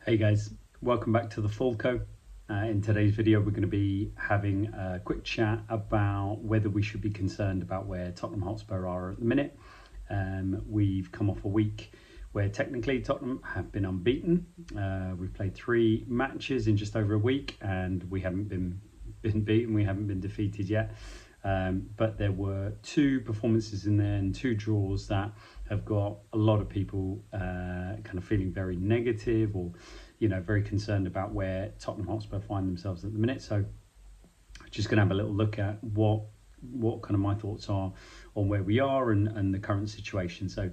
Hey guys, welcome back to the Falco. In today's video, we're going to be having a quick chat about whether we should be concerned about where Tottenham Hotspur are at the minute. We've come off a week where technically Tottenham have been unbeaten. We've played 3 matches in just over a week and we haven't been beaten, we haven't been defeated yet. But there were 2 performances in there and 2 draws that have got a lot of people kind of feeling very negative or, very concerned about where Tottenham Hotspur find themselves at the minute. So just going to have a little look at what kind of my thoughts are on where we are and the current situation. So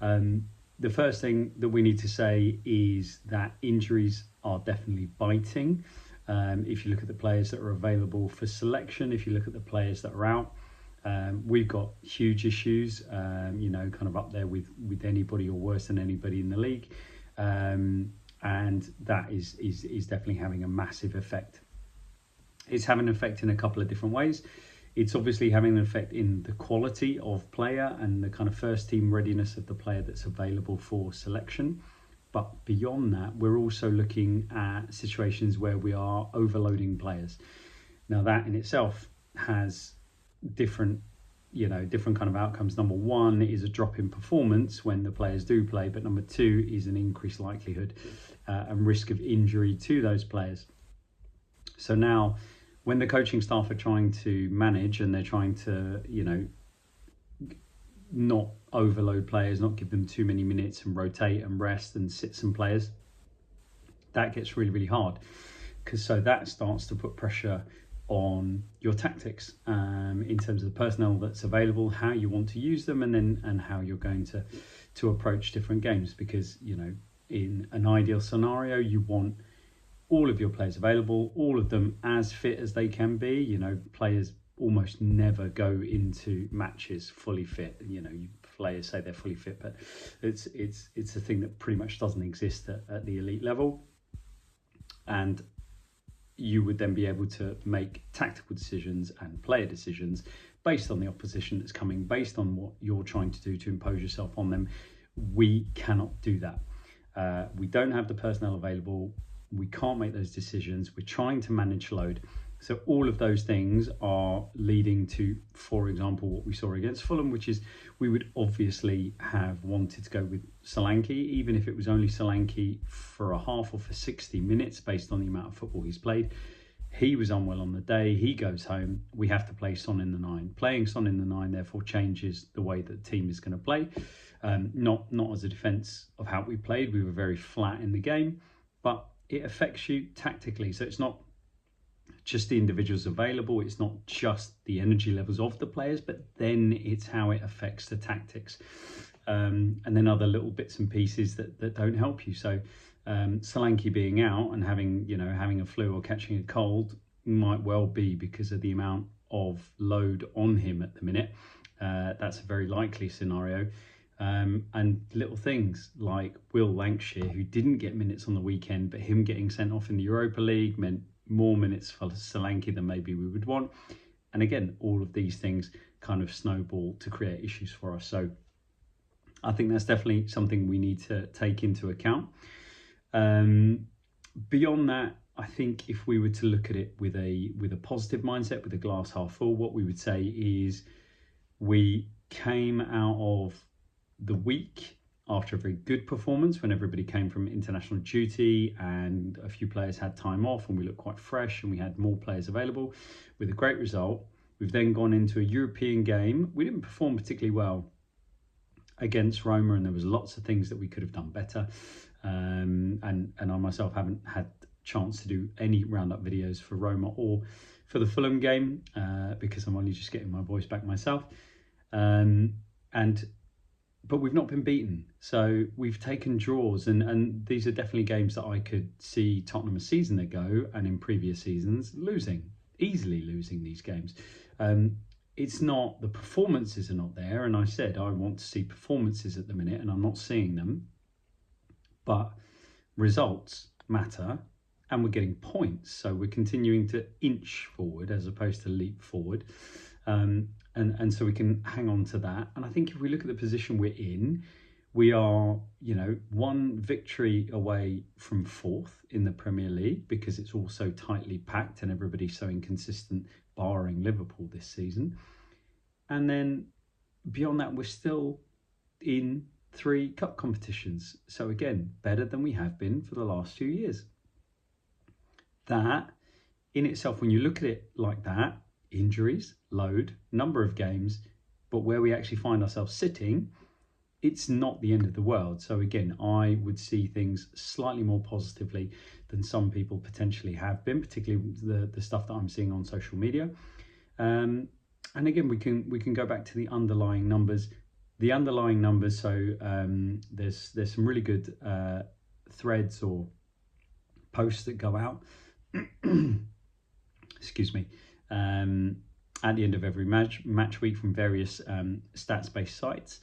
the first thing that we need to say is that injuries are definitely biting. If you look at the players that are available for selection, if you look at the players that are out, we've got huge issues, kind of up there with anybody or worse than anybody in the league. And that is definitely having a massive effect. It's having an effect in a couple of different ways. It's obviously having an effect in the quality of player and the kind of first team readiness of the player that's available for selection. But beyond that, we're also looking at situations where we are overloading players. Now that in itself has different kind of outcomes. Number 1 is a drop in performance when the players do play, but number 2 is an increased likelihood and risk of injury to those players. So now when the coaching staff are trying to manage and they're trying to, not overload players, not give them too many minutes and rotate and rest and sit some players, that gets really, really hard. So that starts to put pressure on your tactics in terms of the personnel that's available, how you want to use them, and how you're going to approach different games. Because in an ideal scenario, you want all of your players available, all of them as fit as they can be. Players almost never go into matches fully fit. Players say they're fully fit, but it's a thing that pretty much doesn't exist at the elite level. And you would then be able to make tactical decisions and player decisions based on the opposition that's coming, based on what you're trying to do to impose yourself on them. We cannot do that. We don't have the personnel available. We can't make those decisions. We're trying to manage load. So all of those things are leading to, for example, what we saw against Fulham, which is we would obviously have wanted to go with Solanke, even if it was only Solanke for a half or for 60 minutes based on the amount of football he's played. He was unwell on the day. He goes home. We have to play Son in the 9. Playing Son in the 9 therefore changes the way that the team is going to play. Not as a defence of how we played. We were very flat in the game, but it affects you tactically. So it's not just the individuals available, it's not just the energy levels of the players, but then it's how it affects the tactics, and then other little bits and pieces that don't help you. So Solanke being out and having a flu or catching a cold might well be because of the amount of load on him at the minute. That's a very likely scenario. And little things like Will Lancashire, who didn't get minutes on the weekend, but him getting sent off in the Europa League meant more minutes for Solanke than maybe we would want. And again, all of these things kind of snowball to create issues for us. So I think that's definitely something we need to take into account. Beyond that, I think if we were to look at it with a positive mindset, with a glass half full, what we would say is we came out of the week after a very good performance when everybody came from international duty and a few players had time off and we looked quite fresh and we had more players available with a great result. We've then gone into a European game. We didn't perform particularly well against Roma and there was lots of things that we could have done better. And I myself haven't had chance to do any roundup videos for Roma or for the Fulham game because I'm only just getting my voice back myself. But we've not been beaten. So we've taken draws and these are definitely games that I could see Tottenham a season ago and in previous seasons easily losing these games. It's not, the performances are not there. And I said, I want to see performances at the minute and I'm not seeing them, but results matter and we're getting points. So we're continuing to inch forward as opposed to leap forward. And so we can hang on to that. And I think if we look at the position we're in, We are, one victory away from fourth in the Premier League because it's all so tightly packed and everybody's so inconsistent, barring Liverpool this season. And then beyond that, we're still in 3 cup competitions. So again, better than we have been for the last 2 years. That in itself, when you look at it like that, injuries, load, number of games, but where we actually find ourselves sitting, it's not the end of the world. So again, I would see things slightly more positively than some people potentially have been, particularly the stuff that I'm seeing on social media. And again, we can go back to the underlying numbers. The underlying numbers. So there's some really good threads or posts that go out. Excuse me. At the end of every match week from various stats-based sites.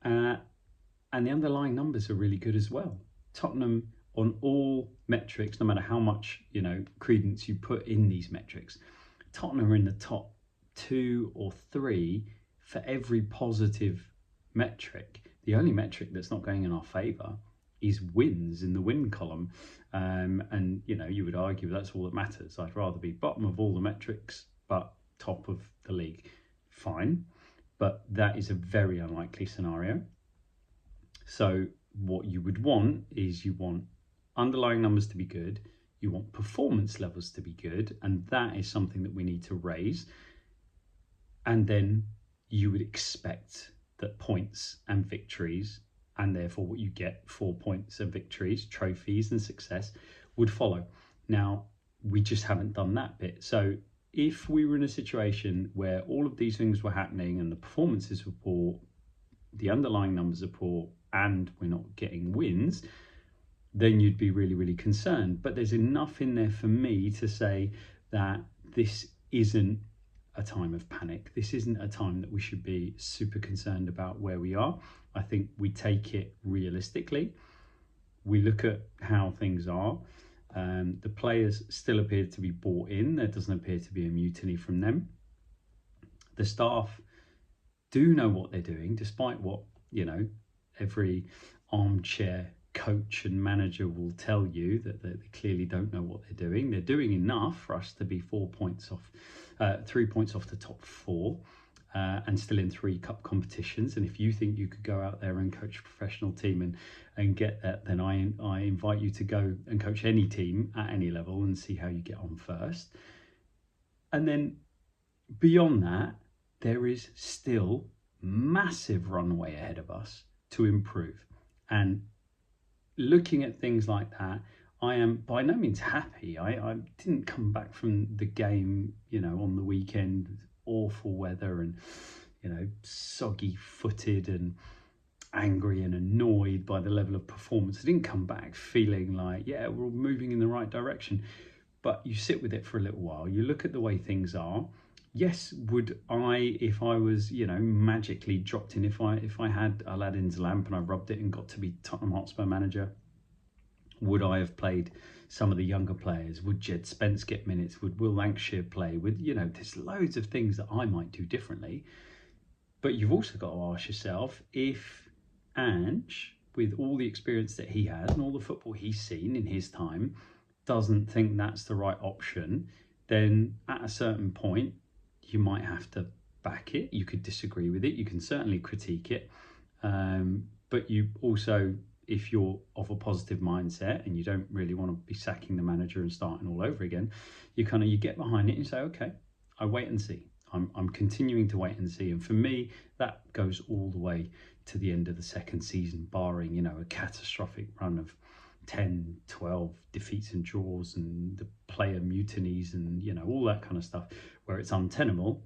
And the underlying numbers are really good as well. Tottenham on all metrics, no matter how much credence you put in these metrics, Tottenham are in the top 2 or 3 for every positive metric. The only metric that's not going in our favour is wins in the win column, and you would argue that's all that matters. I'd rather be bottom of all the metrics but top of the league. Fine, but that is a very unlikely scenario. So what you would want is you want underlying numbers to be good, you want performance levels to be good, and that is something that we need to raise. And then you would expect that points and victories, and therefore what you get for points and victories, trophies and success, would follow. Now, we just haven't done that bit. So if we were in a situation where all of these things were happening and the performances were poor, the underlying numbers are poor, and we're not getting wins, then you'd be really, really concerned. But there's enough in there for me to say that this isn't a time of panic. This isn't a time that we should be super concerned about where we are. I think we take it realistically. We look at how things are. The players still appear to be bought in. There doesn't appear to be a mutiny from them. The staff do know what they're doing, despite what, every armchair coach and manager will tell you, that they clearly don't know what they're doing. They're doing enough for us to be 4 points off, 3 points off the top 4, and still in 3 cup competitions. And if you think you could go out there and coach a professional team and get that, then I invite you to go and coach any team at any level and see how you get on first. And then beyond that, there is still massive runway ahead of us to improve. And looking at things like that, I am by no means happy. I didn't come back from the game, on the weekend, awful weather and, soggy footed and angry and annoyed by the level of performance. I didn't come back feeling like, yeah, we're all moving in the right direction. But you sit with it for a little while. You look at the way things are. Yes, would I, if I was, magically dropped in, if I had Aladdin's lamp and I rubbed it and got to be Tottenham Hotspur manager, would I have played some of the younger players? Would Jed Spence get minutes? Would Will Lancashire play? There's loads of things that I might do differently. But you've also got to ask yourself, if Ange, with all the experience that he has and all the football he's seen in his time, doesn't think that's the right option, then at a certain point, you might have to back it. You could disagree with it. You can certainly critique it. But you also, if you're of a positive mindset and you don't really want to be sacking the manager and starting all over again, you get behind it and say, okay, I wait and see. I'm continuing to wait and see. And for me, that goes all the way to the end of the second season, barring, a catastrophic run of 10, 12 defeats and draws and the player mutinies and, all that kind of stuff where it's untenable.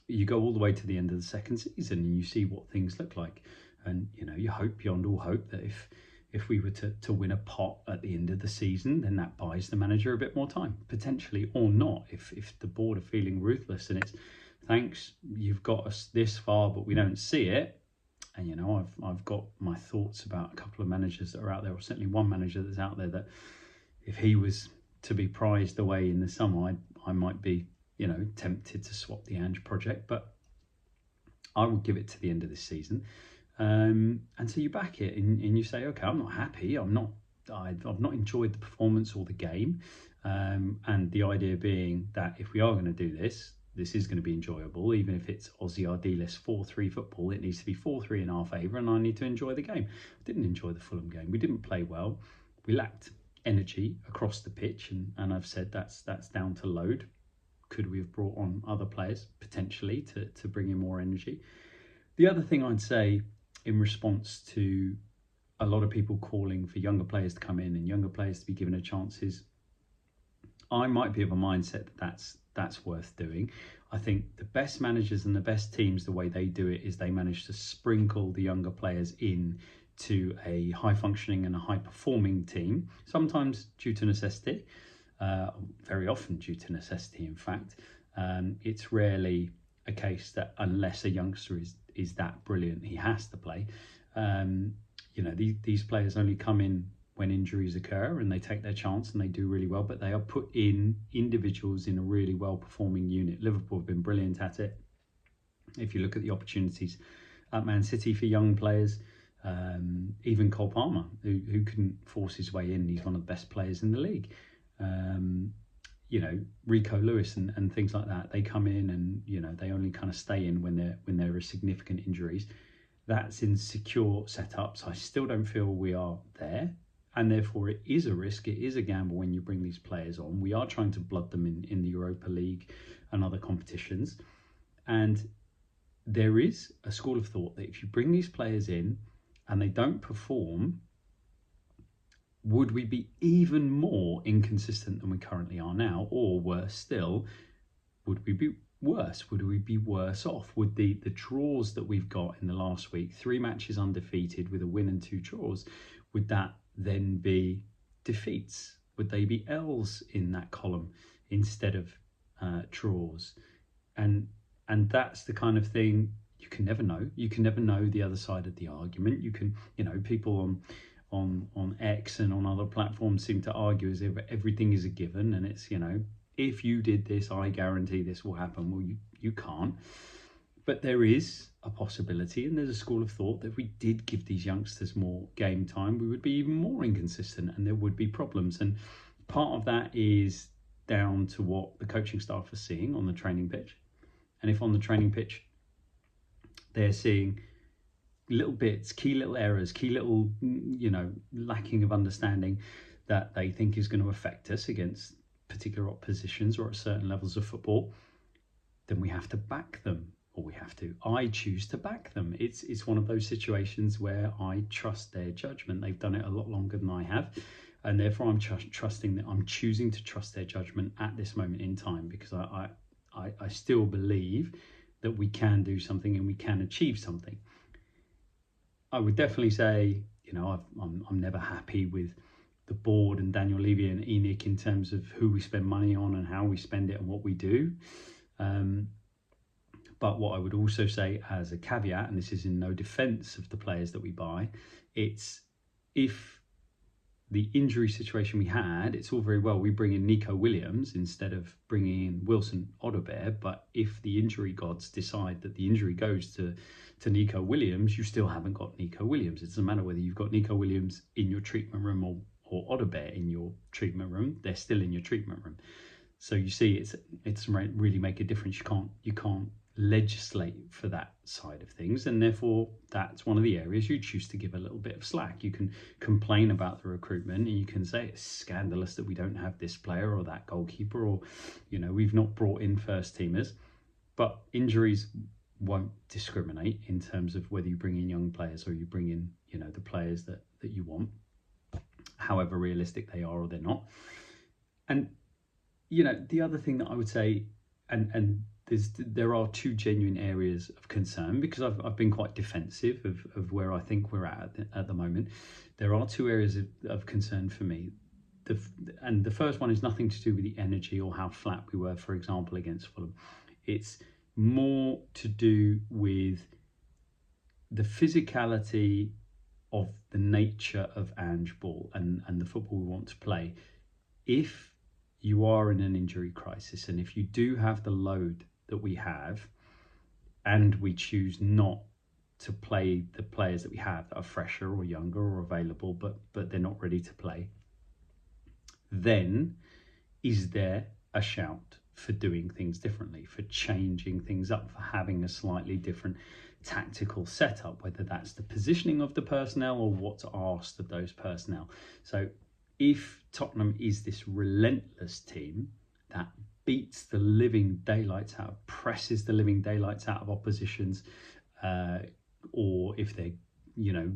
You go all the way to the end of the second season and you see what things look like. And, you hope beyond all hope that if we were to win a pot at the end of the season, then that buys the manager a bit more time, potentially, or not. If the board are feeling ruthless and it's, thanks, you've got us this far, but we don't see it. And, I've got my thoughts about a couple of managers that are out there, or certainly one manager that's out there that if he was to be prized away in the summer, I might be, tempted to swap the Ange project. But I will give it to the end of this season. And so you back it and you say, okay, I'm not happy. I've not enjoyed the performance or the game. And the idea being that if we are going to do this, this is going to be enjoyable, even if it's Aussie RD list 4-3 football. It needs to be 4-3 in our favour, and I need to enjoy the game. I didn't enjoy the Fulham game. We didn't play well. We lacked energy across the pitch, and I've said that's down to load. Could we have brought on other players potentially to bring in more energy? The other thing I'd say in response to a lot of people calling for younger players to come in and younger players to be given a chance is, I might be of a mindset that that's worth doing. I think the best managers and the best teams, the way they do it is they manage to sprinkle the younger players in to a high functioning and a high performing team, sometimes due to necessity, very often due to necessity, in fact. It's rarely a case that unless a youngster is that brilliant, he has to play. These players only come in when injuries occur and they take their chance and they do really well, but they are put in individuals in a really well performing unit. Liverpool have been brilliant at it. If you look at the opportunities at Man City for young players, even Cole Palmer, who couldn't force his way in, he's one of the best players in the league. Rico Lewis and things like that, they come in and they only kind of stay in when there are significant injuries. That's in secure setups. I still don't feel we are there, and therefore it is a risk, it is a gamble when you bring these players on. We are trying to blood them in the Europa League and other competitions, and there is a school of thought that if you bring these players in and they don't perform, would we be even more inconsistent than we currently are now? Or worse still, would we be worse? Would we be worse off? Would the draws that we've got in the last week, 3 matches undefeated with a win and 2 draws, would that then be defeats? Would they be L's in that column instead of draws? And that's the kind of thing you can never know. You can never know the other side of the argument. You can, people on X and on other platforms seem to argue as if everything is a given, and it's, if you did this, I guarantee this will happen. Well, you can't. But there is a possibility, and there's a school of thought that if we did give these youngsters more game time, we would be even more inconsistent and there would be problems. And part of that is down to what the coaching staff are seeing on the training pitch. And if on the training pitch they're seeing little bits, key little errors, key little, lacking of understanding that they think is going to affect us against particular oppositions or at certain levels of football, then we have to back them, or I choose to back them. It's one of those situations where I trust their judgment. They've done it a lot longer than I have, and therefore I'm choosing to trust their judgment at this moment in time, because I still believe that we can do something and we can achieve something. I would definitely say, I'm never happy with the board and Daniel Levy and Enoch in terms of who we spend money on and how we spend it and what we do. But what I would also say as a caveat, and this is in no defence of the players that we buy, it's if the injury situation we had, it's all very well we bring in Nico Williams instead of bringing in Wilson Odobert, but if the injury gods decide that the injury goes to Nico Williams, you still haven't got Nico Williams. It doesn't matter whether you've got Nico Williams in your treatment room or Odobert in your treatment room, they're still in your treatment room. So you see, it's really make a difference. You can't legislate for that side of things, and therefore that's one of the areas you choose to give a little bit of slack. You can complain about the recruitment and you can say it's scandalous that we don't have this player or that goalkeeper, or we've not brought in first teamers, but injuries won't discriminate in terms of whether you bring in young players or you bring in the players that you want, however realistic they are or they're not. And the other thing that I would say, and there are 2 genuine areas of concern, because I've been quite defensive of where I think we're at the moment. There are 2 areas of concern for me. The first one is nothing to do with the energy or how flat we were, for example, against Fulham. It's more to do with the physicality of the nature of Ange Ball and the football we want to play. If you are in an injury crisis, and if you do have the load that we have, and we choose not to play the players that we have that are fresher or younger or available, but they're not ready to play, then is there a shout for doing things differently, for changing things up, for having a slightly different tactical setup, whether that's the positioning of the personnel or what's asked of those personnel? So if Tottenham is this relentless team that beats the living daylights out, presses the living daylights out of oppositions, or if they're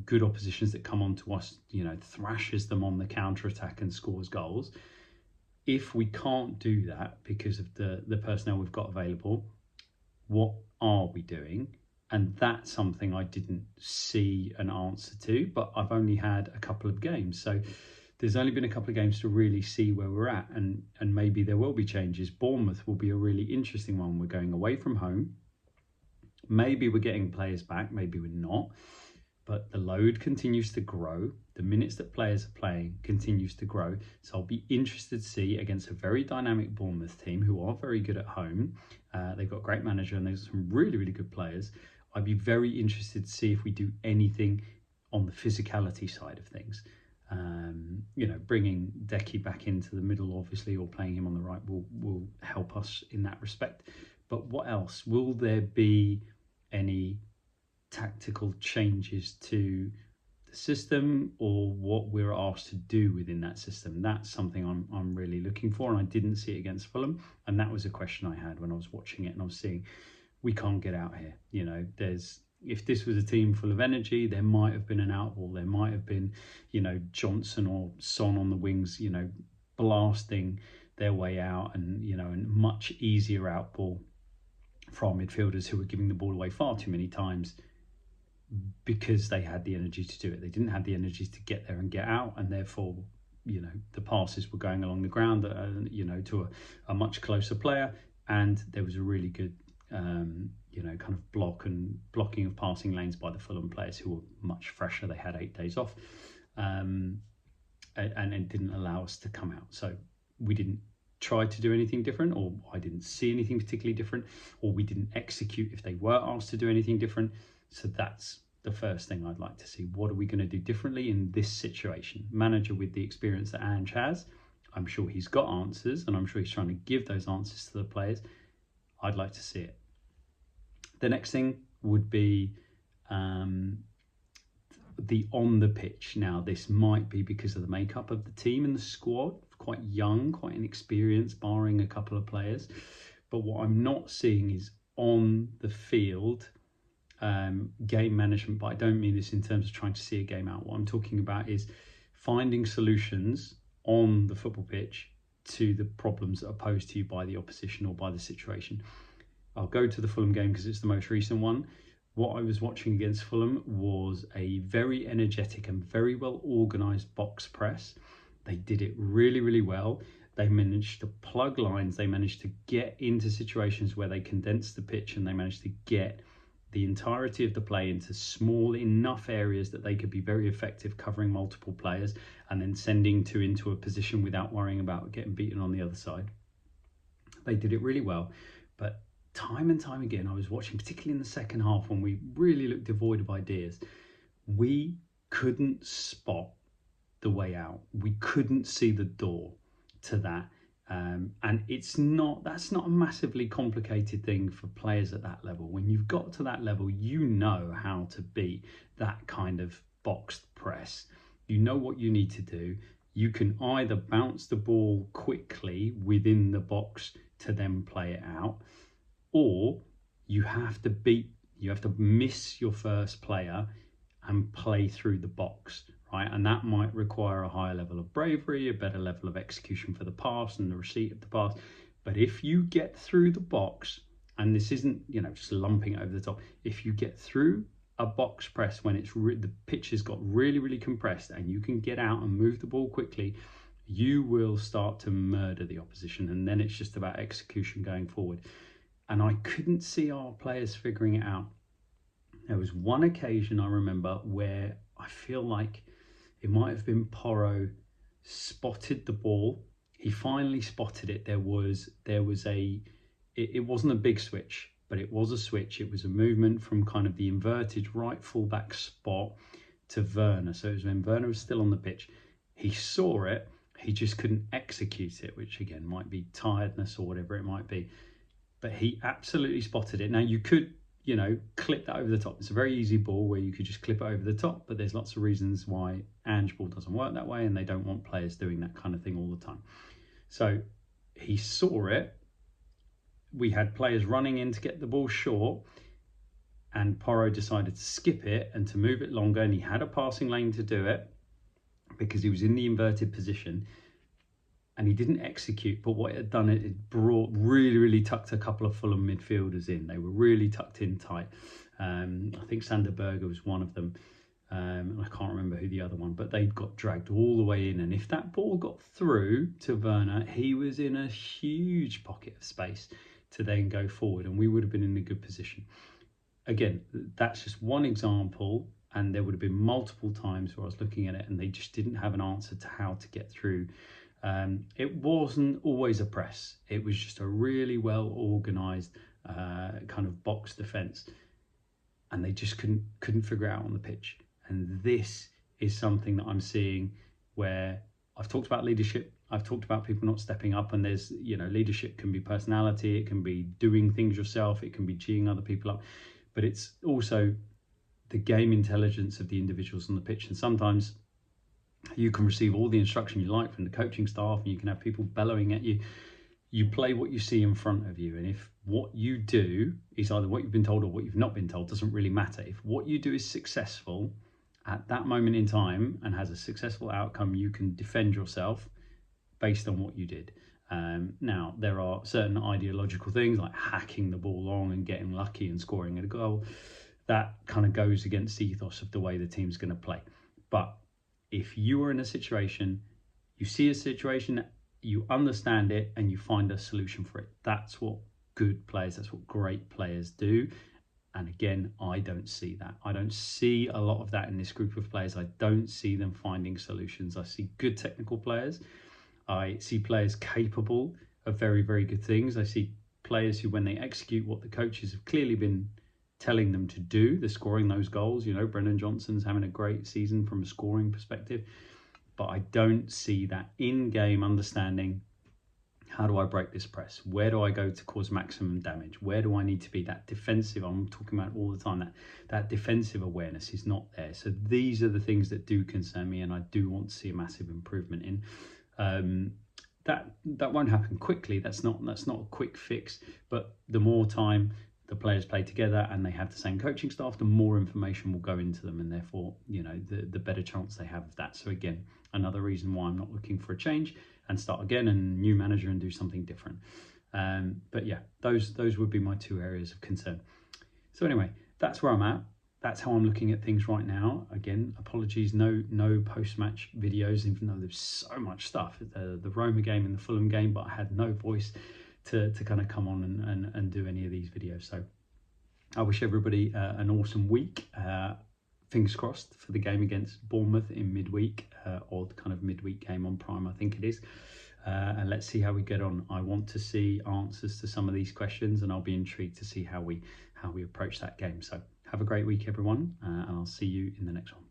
good oppositions that come onto us, thrashes them on the counter attack and scores goals. If we can't do that because of the personnel we've got available, what are we doing? And that's something I didn't see an answer to, but I've only had a couple of games. So there's only been a couple of games to really see where we're at, and maybe there will be changes. Bournemouth will be a really interesting one. We're going away from home. Maybe we're getting players back, maybe we're not. But the load continues to grow. The minutes that players are playing continues to grow. So I'll be interested to see against a very dynamic Bournemouth team who are very good at home. They've got a great manager and there's some really, really good players. I'd be very interested to see if we do anything on the physicality side of things. Bringing Decky back into the middle, obviously, or playing him on the right will help us in that respect. But what else? Will there be any tactical changes to the system or what we're asked to do within that system? That's something I'm really looking for, and I didn't see it against Fulham, and that was a question I had when I was watching it, and I was seeing we can't get out here. If this was a team full of energy, there might have been an outball, there might have been Johnson or Son on the wings blasting their way out, and and much easier outball from midfielders who were giving the ball away far too many times because they had the energy to do it. They didn't have the energy to get there and get out, and therefore, the passes were going along the ground, to a much closer player, and there was a really good, kind of blocking of passing lanes by the Fulham players who were much fresher. They had 8 days off, and it didn't allow us to come out. So we didn't try to do anything different, or I didn't see anything particularly different, or we didn't execute if they were asked to do anything different. So that's the first thing I'd like to see. What are we going to do differently in this situation? Manager with the experience that Ange has, I'm sure he's got answers, and I'm sure he's trying to give those answers to the players. I'd like to see it. The next thing would be the on the pitch. Now, this might be because of the makeup of the team and the squad, quite young, quite inexperienced, barring a couple of players. But what I'm not seeing is on the field game management, but I don't mean this in terms of trying to see a game out. What I'm talking about is finding solutions on the football pitch to the problems that are posed to you by the opposition or by the situation. I'll go to the Fulham game because it's the most recent one. What I was watching against Fulham was a very energetic and very well organised box press. They did it really, really well. They managed to plug lines. They managed to get into situations where they condensed the pitch, and they managed to get the entirety of the play into small enough areas that they could be very effective covering multiple players and then sending two into a position without worrying about getting beaten on the other side. They did it really well, but time and time again, I was watching, particularly in the second half when we really looked devoid of ideas, we couldn't spot the way out. We couldn't see the door to that. And that's not a massively complicated thing for players at that level. When you've got to that level, you know how to beat that kind of boxed press. You know what you need to do. You can either bounce the ball quickly within the box to then play it out, or you have to miss your first player and play through the box. Right, and that might require a higher level of bravery, a better level of execution for the pass and the receipt of the pass. But if you get through the box, and this isn't just lumping it over the top, if you get through a box press when the pitch has got really, really compressed, and you can get out and move the ball quickly, you will start to murder the opposition, and then it's just about execution going forward. And I couldn't see our players figuring it out. There was one occasion I remember where I feel like it might have been Porro spotted the ball. He finally spotted it. It wasn't a big switch. but it was a switch. It was a movement from kind of the inverted right fullback spot to Werner. So it was when Werner was still on the pitch. He saw it, he just couldn't execute it, which again might be tiredness or whatever it might be. But he absolutely spotted it. Now you could, clip that over the top. It's a very easy ball where you could just clip it over the top, but there's lots of reasons why Ange ball doesn't work that way, and they don't want players doing that kind of thing all the time. So he saw it. We had players running in to get the ball short, and Porro decided to skip it and to move it longer, and he had a passing lane to do it because he was in the inverted position, and he didn't execute. But what it had done, it brought really tucked a couple of Fulham midfielders in. They were really tucked in tight. I think Sander Berger was one of them. I can't remember who the other one, but they got dragged all the way in. And if that ball got through to Werner, he was in a huge pocket of space to then go forward, and we would have been in a good position. Again, that's just one example, and there would have been multiple times where I was looking at it and they just didn't have an answer to how to get through. It wasn't always a press. It was just a really well organised kind of box defence, and they just couldn't figure it out on the pitch. And this is something that I'm seeing where I've talked about leadership. I've talked about people not stepping up, and there's, leadership can be personality, it can be doing things yourself, it can be geeing other people up, but it's also the game intelligence of the individuals on the pitch. And sometimes you can receive all the instruction you like from the coaching staff, and you can have people bellowing at you. You play what you see in front of you, and if what you do is either what you've been told or what you've not been told, doesn't really matter. If what you do is successful at that moment in time and has a successful outcome, you can defend yourself based on what you did. Now, there are certain ideological things like hacking the ball long and getting lucky and scoring a goal. That kind of goes against the ethos of the way the team's going to play. But if you are in a situation, you see a situation, you understand it, and you find a solution for it, that's what good players, that's what great players do. And again, I don't see that. I don't see a lot of that in this group of players. I don't see them finding solutions. I see good technical players. I see players capable of very, very good things. I see players who, when they execute what the coaches have clearly been telling them to do, they're scoring those goals. Brennan Johnson's having a great season from a scoring perspective. But I don't see that in-game understanding. How do I break this press? Where do I go to cause maximum damage? Where do I need to be? That defensive, I'm talking about all the time, that defensive awareness is not there. So these are the things that do concern me, and I do want to see a massive improvement in. That won't happen quickly. That's not a quick fix. But the more time the players play together and they have the same coaching staff, the more information will go into them, and therefore, the better chance they have of that. So again, another reason why I'm not looking for a change and start again and new manager and do something different. But yeah, those would be my two areas of concern. So anyway, that's where I'm at. That's how I'm looking at things right now. Again, apologies, no post-match videos, even though there's so much stuff. The Roma game and the Fulham game, but I had no voice to kind of come on and do any of these videos. So I wish everybody an awesome week. Fingers crossed for the game against Bournemouth in midweek, or the kind of midweek game on Prime, I think it is. And let's see how we get on. I want to see answers to some of these questions, and I'll be intrigued to see how we approach that game. So have a great week, everyone, and I'll see you in the next one.